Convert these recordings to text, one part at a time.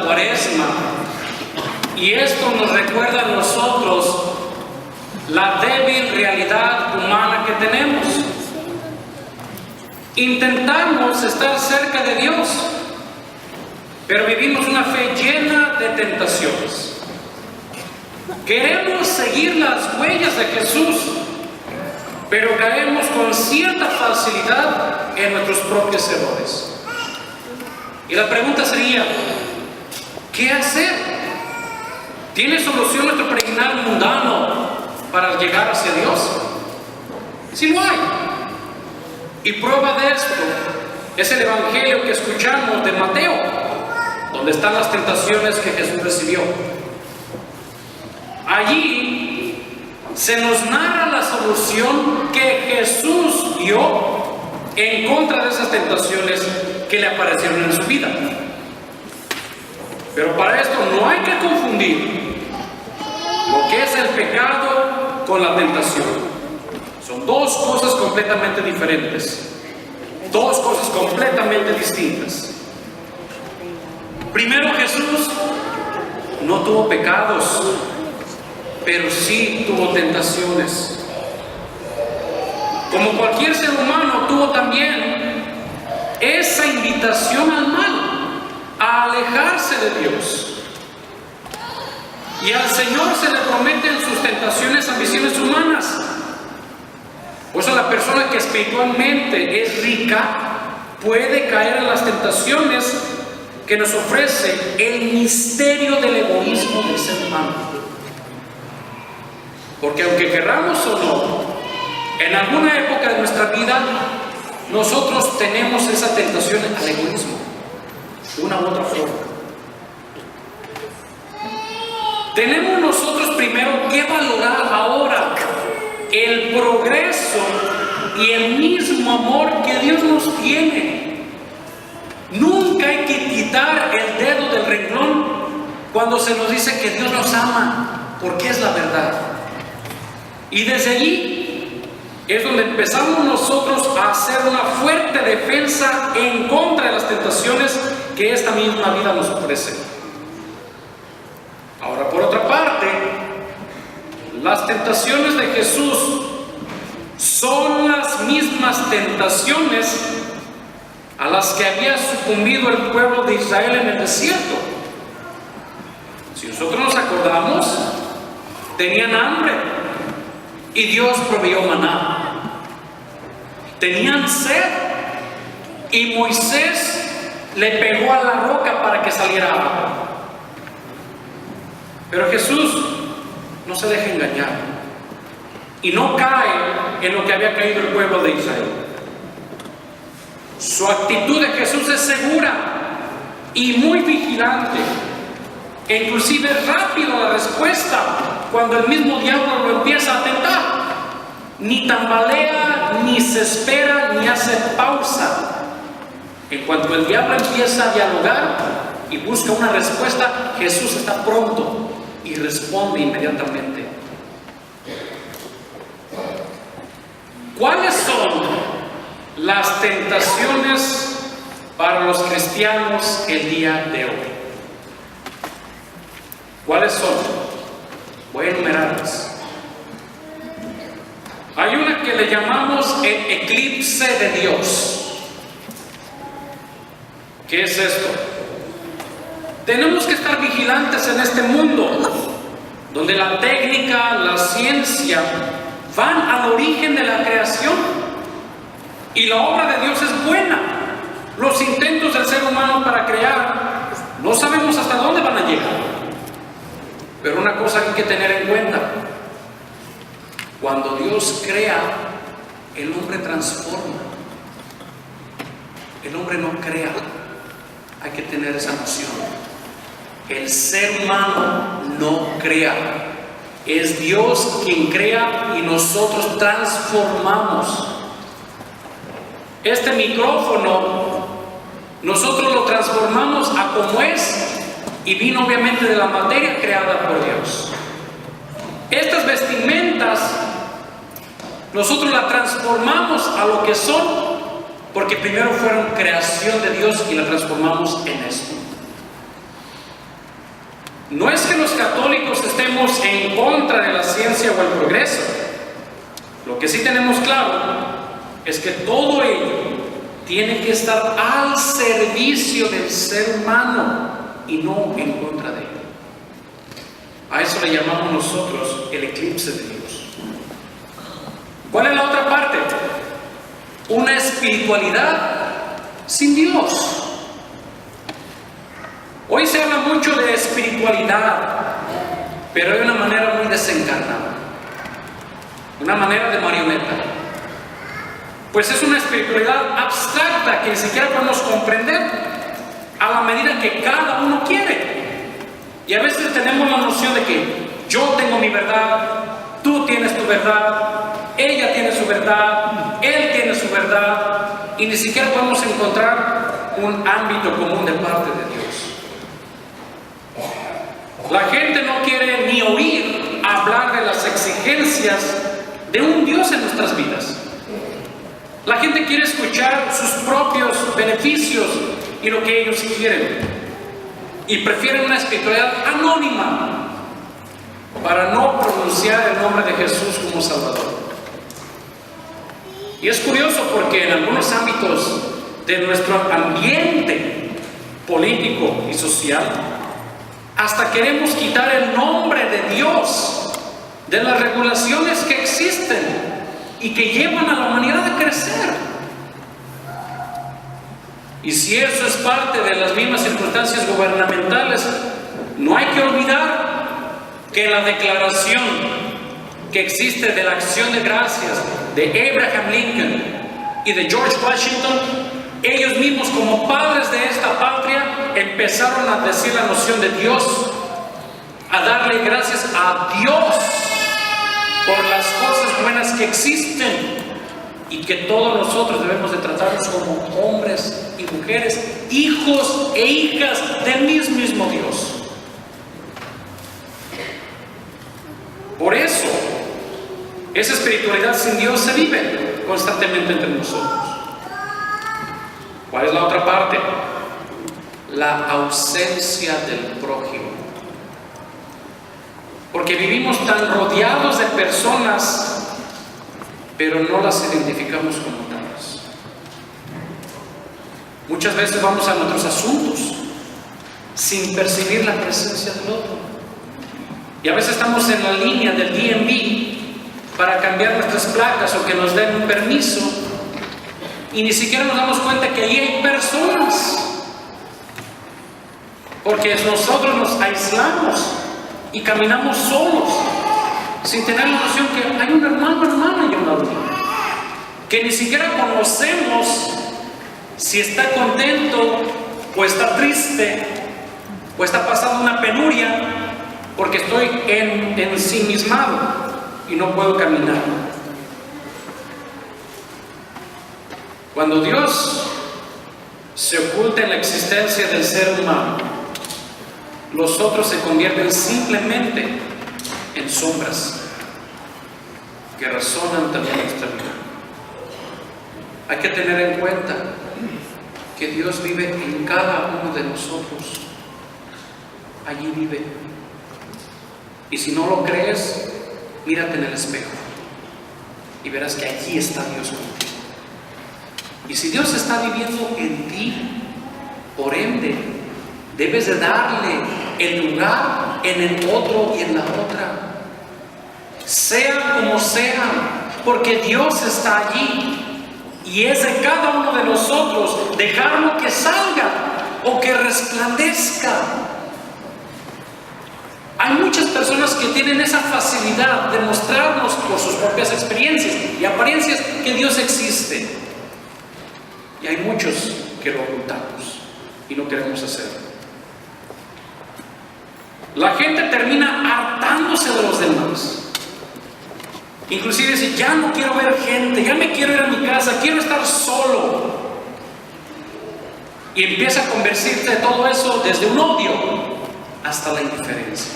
Cuaresma, y esto nos recuerda a nosotros la débil realidad humana que tenemos. Intentamos estar cerca de Dios, pero vivimos una fe llena de tentaciones. Queremos seguir las huellas de Jesús, pero caemos con cierta facilidad en nuestros propios errores. Y la pregunta sería, ¿qué hacer? ¿Tiene solución nuestro peregrinar mundano para llegar hacia Dios? Sí lo hay. Y prueba de esto es el evangelio que escuchamos de Mateo, donde están las tentaciones que Jesús recibió. Allí se nos narra la solución que Jesús dio en contra de esas tentaciones que le aparecieron en su vida. Pero para esto no hay que confundir lo que es el pecado con la tentación. Son dos cosas completamente diferentes, dos cosas completamente distintas. Primero, Jesús no tuvo pecados, pero sí tuvo tentaciones. Como cualquier ser humano, tuvo también esa invitación al mal, a alejarse de Dios. Y al Señor se le prometen sus tentaciones, ambiciones humanas. Por eso la persona que espiritualmente es rica puede caer en las tentaciones que nos ofrece el misterio del egoísmo del ser humano. Porque aunque querramos o no, en alguna época de nuestra vida nosotros tenemos esa tentación al egoísmo, de una u otra forma. Tenemos nosotros primero que valorar ahora el progreso y el mismo amor que Dios nos tiene. Nunca hay que quitar el dedo del renglón cuando se nos dice que Dios nos ama, porque es la verdad. Y desde allí es donde empezamos nosotros a hacer una fuerte defensa en contra de las tentaciones que esta misma vida nos ofrece. Ahora, por otra parte, las tentaciones de Jesús son las mismas tentaciones a las que había sucumbido el pueblo de Israel en el desierto. Si nosotros nos acordamos, tenían hambre y Dios proveyó maná. Tenían sed y Moisés le pegó a la roca para que saliera agua. Pero Jesús no se deja engañar y no cae en lo que había caído el pueblo de Israel. Su actitud de Jesús es segura y muy vigilante, e inclusive rápido la respuesta cuando el mismo diablo lo empieza a tentar. Ni tambalea, ni se espera, ni hace pausa. En cuanto el diablo empieza a dialogar y busca una respuesta, Jesús está pronto y responde inmediatamente. ¿Cuáles son las tentaciones para los cristianos el día de hoy? ¿Cuáles son? Voy a enumerarlas. Hay una que le llamamos el eclipse de Dios. ¿Qué es esto? Tenemos que estar vigilantes en este mundo donde la técnica, la ciencia van al origen de la creación y la obra de Dios es buena. Los intentos del ser humano para crear no sabemos hasta dónde van a llegar, pero una cosa hay que tener en cuenta: cuando Dios crea, el hombre transforma, el hombre no crea. Hay que tener esa noción. El ser humano no crea, es Dios quien crea y nosotros transformamos. Este micrófono nosotros lo transformamos a como es y vino obviamente de la materia creada por Dios. Estas vestimentas nosotros las transformamos a lo que son, porque primero fueron creación de Dios y la transformamos en esto. No es que los católicos estemos en contra de la ciencia o el progreso. Lo que sí tenemos claro es que todo ello tiene que estar al servicio del ser humano y no en contra de él. A eso le llamamos nosotros el eclipse de Dios. ¿Cuál es la otra parte? Una espiritualidad sin Dios. Hoy se habla mucho de espiritualidad, pero de una manera muy desencarnada, una manera de marioneta. Pues es una espiritualidad abstracta que ni siquiera podemos comprender a la medida que cada uno quiere. Y a veces tenemos la noción de que yo tengo mi verdad, tú tienes tu verdad, ella tiene su verdad, él tiene su verdad, y ni siquiera podemos encontrar un ámbito común de parte de Dios. La gente no quiere ni oír hablar de las exigencias de un Dios en nuestras vidas. La gente quiere escuchar sus propios beneficios y lo que ellos quieren, y prefieren una espiritualidad anónima para no pronunciar el nombre de Jesús como Salvador. Y es curioso porque en algunos ámbitos de nuestro ambiente político y social, hasta queremos quitar el nombre de Dios de las regulaciones que existen y que llevan a la humanidad a crecer. Y si eso es parte de las mismas circunstancias gubernamentales, no hay que olvidar que la declaración que existe de la acción de gracias de Abraham Lincoln y de George Washington, ellos mismos como padres de esta patria empezaron a decir la noción de Dios, a darle gracias a Dios por las cosas buenas que existen, y que todos nosotros debemos de tratarnos como hombres y mujeres, hijos e hijas del mismo Dios. Por eso, esa espiritualidad sin Dios se vive constantemente entre nosotros. ¿Cuál es la otra parte? La ausencia del prójimo. Porque vivimos tan rodeados de personas, pero no las identificamos como tales. Muchas veces vamos a nuestros asuntos sin percibir la presencia del otro. Y a veces estamos en la línea del DMV para cambiar nuestras placas o que nos den un permiso, y ni siquiera nos damos cuenta que allí hay personas, porque nosotros nos aislamos y caminamos solos sin tener la noción que hay un hermano, hermana y un lado, que ni siquiera conocemos si está contento o está triste o está pasando una penuria, porque estoy ensimismado y no puedo caminar. Cuando Dios se oculta en la existencia del ser humano, los otros se convierten simplemente en sombras que razonan también nuestra vida. Hay que tener en cuenta que Dios vive en cada uno de nosotros. Allí vive. Y si no lo crees, mírate en el espejo y verás que allí está Dios contigo. Y si Dios está viviendo en ti, por ende, debes de darle el lugar en el otro y en la otra, sea como sea, porque Dios está allí. Y es de cada uno de nosotros dejarlo que salga o que resplandezca. Hay muchas personas que tienen esa facilidad de mostrarnos por sus propias experiencias y apariencias que Dios existe. Y hay muchos que lo ocultamos y no queremos hacerlo. La gente termina hartándose de los demás. Inclusive dice, ya no quiero ver gente, ya me quiero ir a mi casa, quiero estar solo. Y empieza a convertirse de todo eso desde un odio hasta la indiferencia.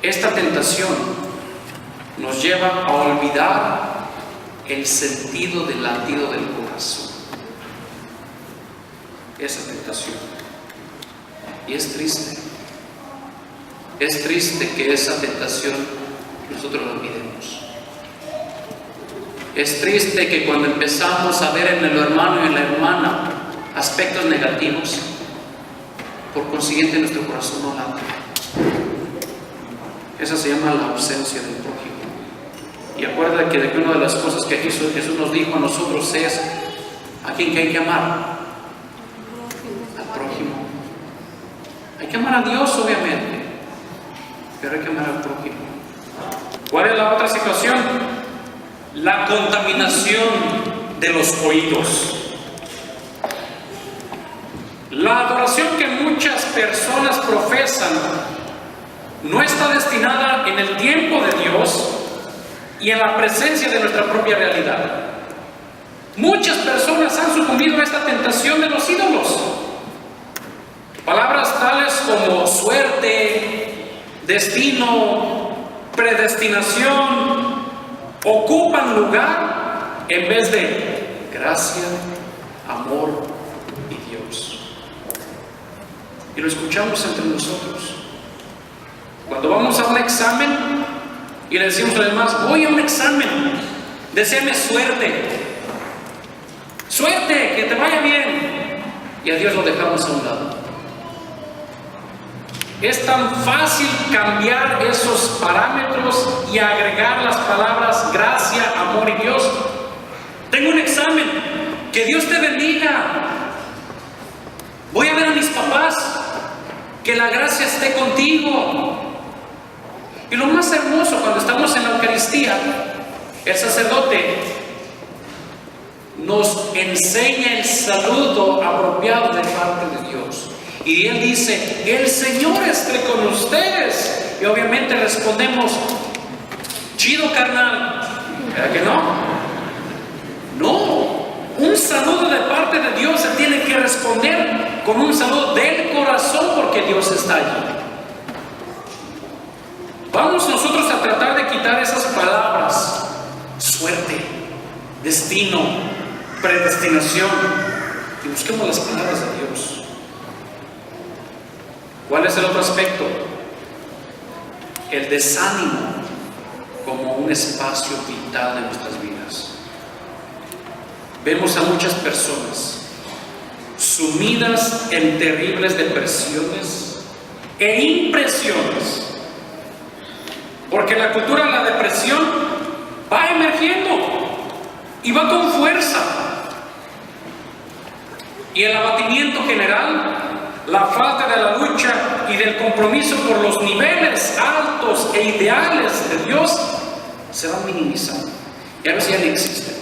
Esta tentación nos lleva a olvidar el sentido del latido del corazón. Esa tentación. Y es triste. es triste que esa tentación nosotros la olvidemos. Es triste que cuando empezamos a ver en el hermano y en la hermana aspectos negativos, por consiguiente nuestro corazón no late. Esa se llama la ausencia del prójimo. Y acuérdate que de una de las cosas que Jesús nos dijo a nosotros es: ¿a quién que hay que amar? Al prójimo. Hay que amar a Dios, obviamente, pero hay que amar al prójimo. ¿Cuál es la otra situación? La contaminación de los oídos. La adoración que muchas personas profesan no está destinada en el tiempo de Dios y en la presencia de nuestra propia realidad. Muchas personas han sucumbido a esta tentación de los ídolos. Palabras tales como suerte, destino, predestinación ocupan lugar en vez de gracia, amor y Dios. Y lo escuchamos entre nosotros. Cuando vamos a un examen y le decimos a los demás: voy a un examen, deséame suerte, suerte, que te vaya bien, y a Dios lo dejamos a un lado. Es tan fácil cambiar esos parámetros y agregar las palabras gracia, amor y Dios. Tengo un examen, que Dios te bendiga. Voy a ver a mis papás, que la gracia esté contigo. Y lo más hermoso, cuando estamos en la Eucaristía, el sacerdote nos enseña el saludo apropiado de parte de Dios. Y él dice: el Señor esté con ustedes. Y obviamente respondemos: chido, carnal. ¿Verdad que no? No. Un saludo de parte de Dios se tiene que responder con un saludo del corazón, porque Dios está allí. Vamos nosotros a tratar de quitar esas palabras: suerte, destino, predestinación, y busquemos las palabras de Dios. ¿Cuál es el otro aspecto? El desánimo como un espacio vital de nuestras vidas. Vemos a muchas personas sumidas en terribles depresiones e impresiones, porque la cultura de la depresión va emergiendo y va con fuerza, y el abatimiento general, la falta de la lucha y del compromiso por los niveles altos e ideales de Dios se van minimizando y a veces ya ni existen.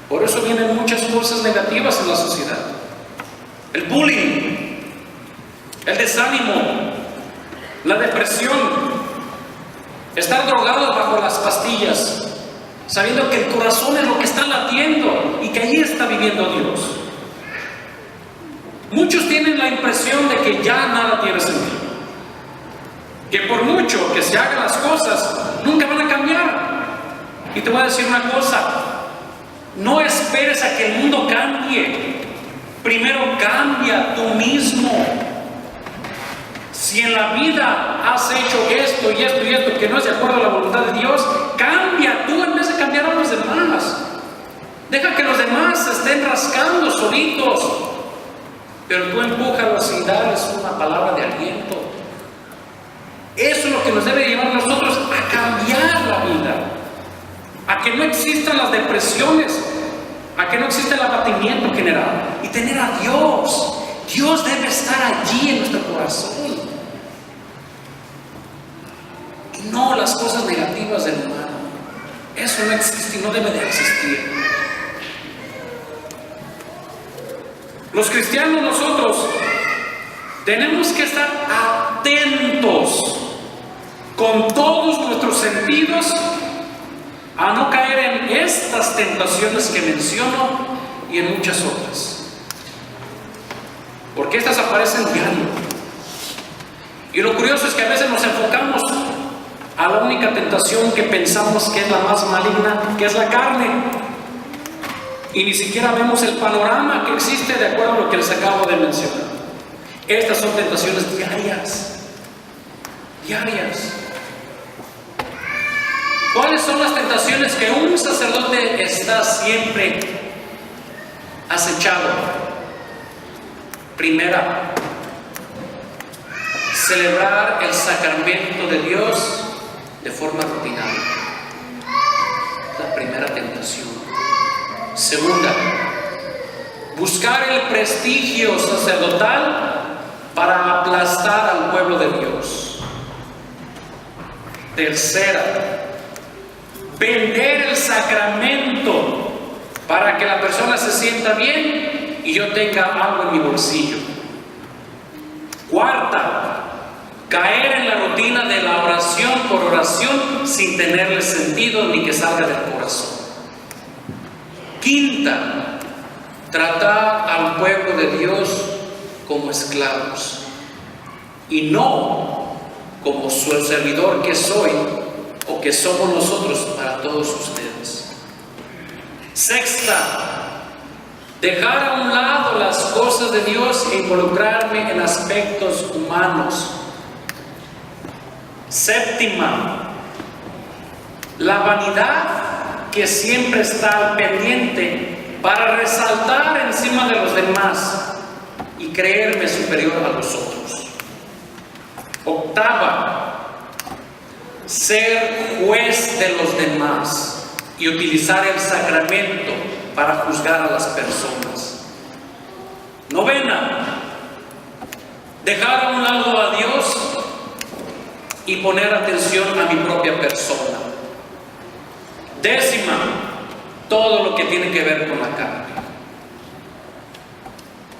Por eso vienen muchas cosas negativas en la sociedad: el bullying, el desánimo, la depresión, estar drogados bajo las pastillas, sabiendo que el corazón es lo que está latiendo y que allí está viviendo Dios. Muchos tienen la impresión de que ya nada tiene sentido, que por mucho que se hagan las cosas, nunca van a cambiar. Y te voy a decir una cosa: no esperes a que el mundo cambie. Primero cambia tú mismo. Si en la vida has hecho esto y esto y esto que no es de acuerdo a la voluntad de Dios, cambia tú en vez de cambiar a los demás. Deja que los demás se estén rascando solitos, pero tú empújalos y darles una palabra de aliento. Eso es lo que nos debe llevar a nosotros a cambiar la vida, a que no existan las depresiones, a que no exista el abatimiento general, y tener a Dios. Dios debe estar allí en nuestro corazón, y no las cosas negativas del humano. Eso no existe y no debe de existir. Los cristianos, nosotros tenemos que estar atentos con todos nuestros sentidos a no caer en estas tentaciones que menciono y en muchas otras, porque estas aparecen diario. Y lo curioso es que a veces nos enfocamos a la única tentación que pensamos que es la más maligna, que es la carne, y ni siquiera vemos el panorama que existe de acuerdo a lo que les acabo de mencionar. Estas son tentaciones diarias. ¿Cuáles son las tentaciones que un sacerdote está siempre acechado? Primera, celebrar el sacramento de Dios de forma rutinaria. La primera tentación. Segunda, buscar el prestigio sacerdotal para aplastar al pueblo de Dios. Tercera, vender el sacramento para que la persona se sienta bien y yo tenga algo en mi bolsillo. Cuarta, caer en la rutina de la oración por oración sin tenerle sentido ni que salga del corazón. Quinta, tratar al pueblo de Dios como esclavos y no como su servidor que soy o que somos nosotros para todos ustedes. Sexta, dejar a un lado las cosas de Dios e involucrarme en aspectos humanos. Séptima, la vanidad que siempre está al pendiente para resaltar encima de los demás y creerme superior a los otros. Octava, ser juez de los demás y utilizar el sacramento para juzgar a las personas. Novena, dejar a un lado a Dios y poner atención a mi propia persona. Décima, todo lo que tiene que ver con la carne.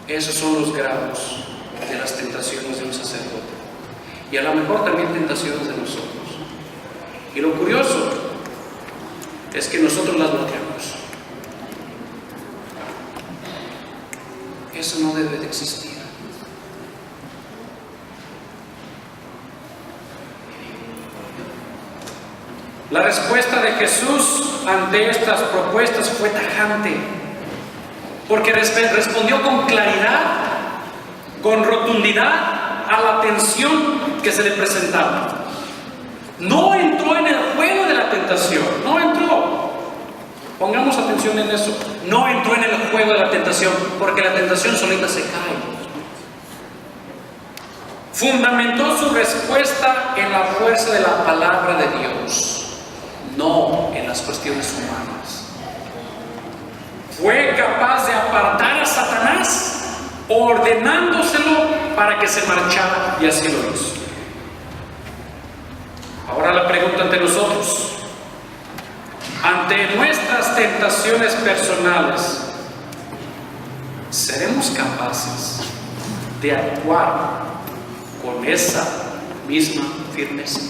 Esos son los grados de las tentaciones de un sacerdote. Y a lo mejor también tentaciones de nosotros. Y lo curioso es que nosotros las bloqueamos. Eso no debe de existir. La respuesta de Jesús ante estas propuestas fue tajante, porque respondió con claridad, con rotundidad a la tensión que se le presentaba. No entró en el juego de la tentación, no entró. Pongamos atención en eso. No entró en el juego de la tentación, porque la tentación solita se cae. Fundamentó su respuesta en la fuerza de la palabra de Dios, no en las cuestiones humanas. Fue capaz de apartar a Satanás ordenándoselo para que se marchara, y así lo hizo. Ahora la pregunta ante nosotros: ante nuestras tentaciones personales, ¿seremos capaces de actuar con esa misma firmeza?